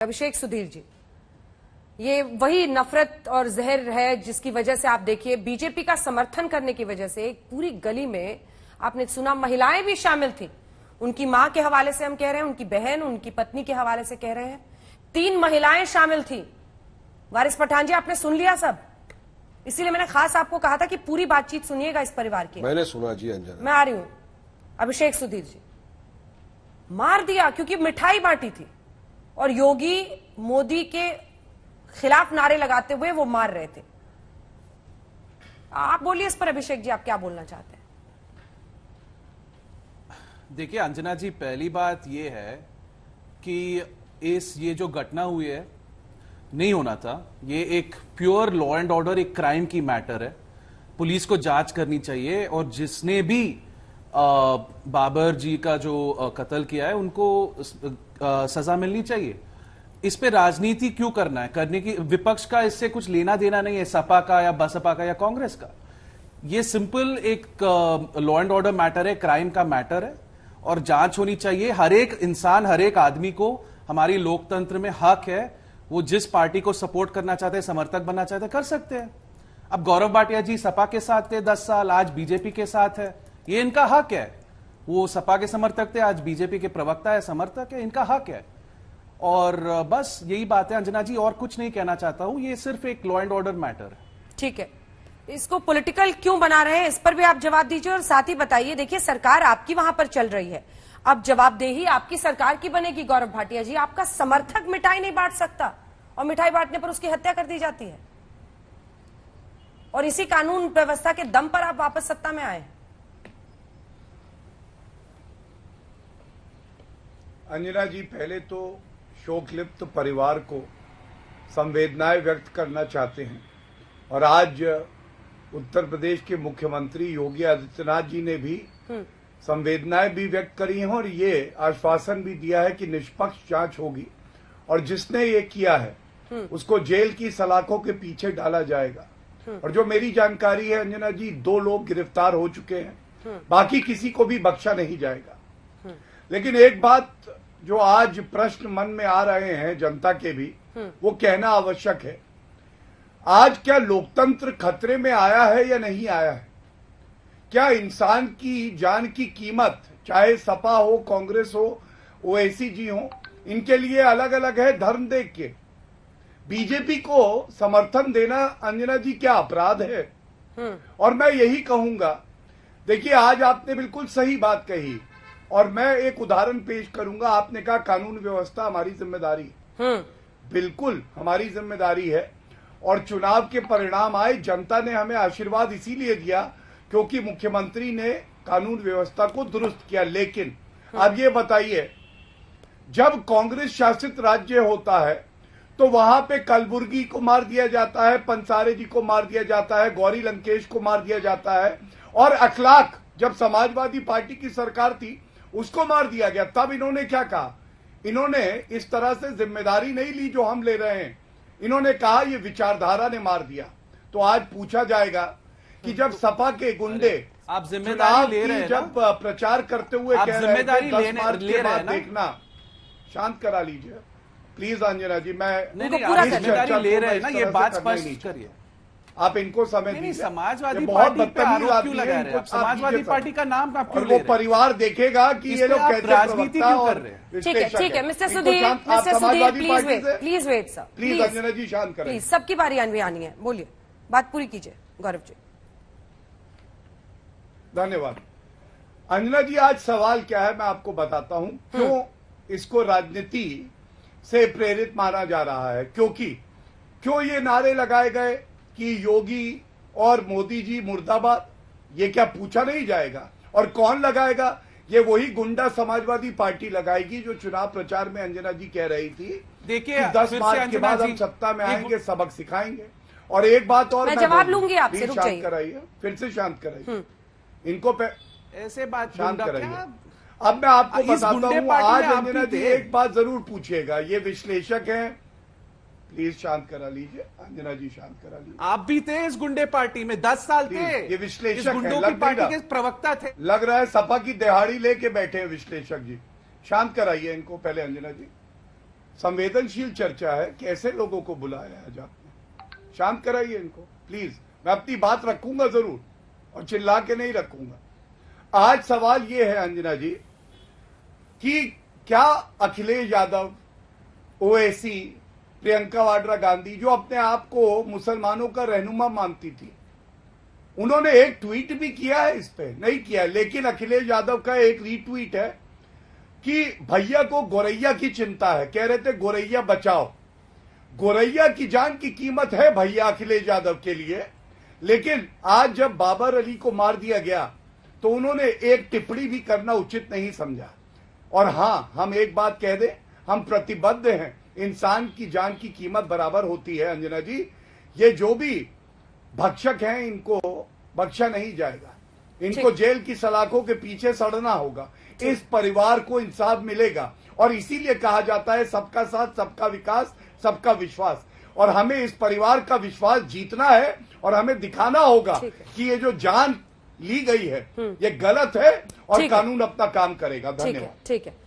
अभिषेक सुधीर जी, ये वही नफरत और जहर है जिसकी वजह से आप देखिए बीजेपी का समर्थन करने की वजह से एक पूरी गली में आपने सुना महिलाएं भी शामिल थी। उनकी मां के हवाले से हम कह रहे हैं, उनकी बहन, उनकी पत्नी के हवाले से कह रहे हैं। 3 महिलाएं शामिल थी। वारिस पठान जी, आपने सुन लिया सब, इसीलिए मैंने खास आपको कहा था कि पूरी बातचीत सुनिएगा इस परिवार की। मैंने सुना जी अंजना। मैं आ रही हूं। अभिषेक सुधीर जी, मार दिया क्योंकि मिठाई बांटी थी और योगी मोदी के खिलाफ नारे लगाते हुए वो मार रहे थे। आप बोलिए इस पर अभिषेक जी, आप क्या बोलना चाहते हैं? देखिए अंजना जी, पहली बात ये है कि ये जो घटना हुई है नहीं होना था। ये एक प्योर लॉ एंड ऑर्डर, एक क्राइम की मैटर है। पुलिस को जांच करनी चाहिए और जिसने भी बाबर जी का जो कत्ल किया है उनको सजा मिलनी चाहिए। इस पे राजनीति क्यों करना है? करने की विपक्ष का इससे कुछ लेना देना नहीं है, सपा का या बसपा का या कांग्रेस का। ये सिंपल एक लॉ एंड ऑर्डर मैटर है, क्राइम का मैटर है और जांच होनी चाहिए। हर एक इंसान, हर एक आदमी को हमारी लोकतंत्र में हक है, वो जिस पार्टी को सपोर्ट करना चाहते हैं, समर्थक बनना चाहते हैं, कर सकते हैं। अब गौरव भाटिया जी सपा के साथ थे 10 साल, आज बीजेपी के साथ है, ये इनका हक है। वो सपा के समर्थक थे, आज बीजेपी के प्रवक्ता है, समर्थक है, इनका हक है। और बस यही बात है अंजना जी, और कुछ नहीं कहना चाहता हूं। ये सिर्फ एक लॉ एंड ऑर्डर मैटर है। ठीक है, इसको पॉलिटिकल क्यों बना रहे हैं, इस पर भी आप जवाब दीजिए और साथ ही बताइए, देखिए सरकार आपकी वहां पर चल रही है, अब जवाबदेही आपकी सरकार की बनेगी। गौरव भाटिया जी, आपका समर्थक मिठाई नहीं बांट सकता और मिठाई बांटने पर उसकी हत्या कर दी जाती है और इसी कानून व्यवस्था के दम पर आप वापस सत्ता में आए। अंजना जी, पहले तो शोकलिप्त परिवार को संवेदनाएं व्यक्त करना चाहते हैं और आज उत्तर प्रदेश के मुख्यमंत्री योगी आदित्यनाथ जी ने भी संवेदनाएं भी व्यक्त करी हैं और ये आश्वासन भी दिया है कि निष्पक्ष जांच होगी और जिसने ये किया है उसको जेल की सलाखों के पीछे डाला जाएगा। और जो मेरी जानकारी है अंजना जी, 2 लोग गिरफ्तार हो चुके हैं, बाकी किसी को भी बख्शा नहीं जाएगा। लेकिन एक बात जो आज प्रश्न मन में आ रहे हैं जनता के भी, वो कहना आवश्यक है। आज क्या लोकतंत्र खतरे में आया है या नहीं आया है? क्या इंसान की जान की कीमत, चाहे सपा हो, कांग्रेस हो, ओवैसी जी हो, इनके लिए अलग अलग है धर्म देख के? बीजेपी को समर्थन देना अंजना जी क्या अपराध है? और मैं यही कहूंगा, देखिए आज आपने बिल्कुल सही बात कही और मैं एक उदाहरण पेश करूंगा। आपने कहा कानून व्यवस्था हमारी जिम्मेदारी है। बिल्कुल हमारी जिम्मेदारी है और चुनाव के परिणाम आए, जनता ने हमें आशीर्वाद इसीलिए दिया क्योंकि मुख्यमंत्री ने कानून व्यवस्था को दुरुस्त किया। लेकिन अब ये बताइए, जब कांग्रेस शासित राज्य होता है तो वहां पे कलबुर्गी को मार दिया जाता है, पंसारे जी को मार दिया जाता है, गौरी लंकेश को मार दिया जाता है और अखलाक जब समाजवादी पार्टी की सरकार थी उसको मार दिया गया। तब इन्होंने क्या कहा? इन्होंने इस तरह से जिम्मेदारी नहीं ली जो हम ले रहे हैं। इन्होंने कहा ये विचारधारा ने मार दिया। तो आज पूछा जाएगा कि जब सपा के गुंडे आप जिम्मेदारी ले रहे हैं, जब प्रचार करते हुए कह रहे हैं 10 मार्च के बाद देखना, शांत करा लीजिए प्लीज अंजना जी। मैं जिम्मेदारी ले रहे हैं ना, ये बात स्पष्ट करिए। आप इनको समय नहीं, समाजवादी बहुत पार्टी पे आरोप क्यों बदतमीज लगा रहे हैं? समाजवादी पार्टी का नाम आप क्यों ले रहे हैं? वो परिवार देखेगा कि ये लोग कैसे राजनीति क्यों कर रहे हैं? ठीक है mister Sudhir, please wait sir, please Anjana ji शांत करें। प्लीज, सबकी बारी आनी है, बोलिए, बात पूरी कीजिए गौरव जी। धन्यवाद अंजना जी। आज सवाल क्या है मैं आपको बताता हूं क्यों इसको राजनीति से प्रेरित माना जा रहा है। क्यों ये नारे लगाए गए कि योगी और मोदी जी मुर्दाबाद? ये क्या पूछा नहीं जाएगा? और कौन लगाएगा? ये वही गुंडा समाजवादी पार्टी लगाएगी जो चुनाव प्रचार में अंजना जी कह रही थी। देखिए 10 मार्च के बाद हम सत्ता में आएंगे, सबक सिखाएंगे। और एक बात और मैं जवाब लूंगी आपसे, रुक शांत कराइए, फिर से शांत कराइए इनको ऐसे बात शांत कराइए। अब मैं आपको बताता हूं, आज अंजना जी एक बात जरूर पूछिएगा। ये विश्लेषक हैं, प्लीज शांत करा लीजिए अंजना जी, शांत करा लीजिए। आप भी थे इस गुंडे पार्टी में 10 साल थे। ये विश्लेषक है, गुंडों की पार्टी के प्रवक्ता थे। लग रहा है सपा की दिहाड़ी लेके बैठे हैं विश्लेषक जी। शांत कराइए इनको पहले अंजना जी, संवेदनशील चर्चा है, कैसे लोगों को बुलाया आज आपने? शांत कराइए इनको प्लीज। मैं अपनी बात रखूंगा जरूर और चिल्ला के नहीं रखूंगा। आज सवाल ये है अंजना जी कि क्या अखिलेश यादव, ओवैसी, प्रियंका वाड्रा गांधी, जो अपने आप को मुसलमानों का रहनुमा मानती थी, उन्होंने एक ट्वीट भी किया है, इस पे नहीं किया, लेकिन अखिलेश यादव का एक रीट्वीट है कि भैया को गोरैया की चिंता है, कह रहे थे गोरैया बचाओ। गोरैया की जान की कीमत है भैया अखिलेश यादव के लिए, लेकिन आज जब बाबर अली को मार दिया गया तो उन्होंने एक टिप्पणी भी करना उचित नहीं समझा। और हां, हम एक बात कह दें, हम प्रतिबद्ध हैं, इंसान की जान की कीमत बराबर होती है अंजना जी। ये जो भी भक्षक हैं इनको बख्शा नहीं जाएगा, इनको जेल की सलाखों के पीछे सड़ना होगा, इस परिवार को इंसाफ मिलेगा। और इसीलिए कहा जाता है सबका साथ, सबका विकास, सबका विश्वास। और हमें इस परिवार का विश्वास जीतना है और हमें दिखाना होगा कि ये जो जान ली गई है ये गलत है और कानून अपना काम करेगा। धन्यवाद। ठीक है।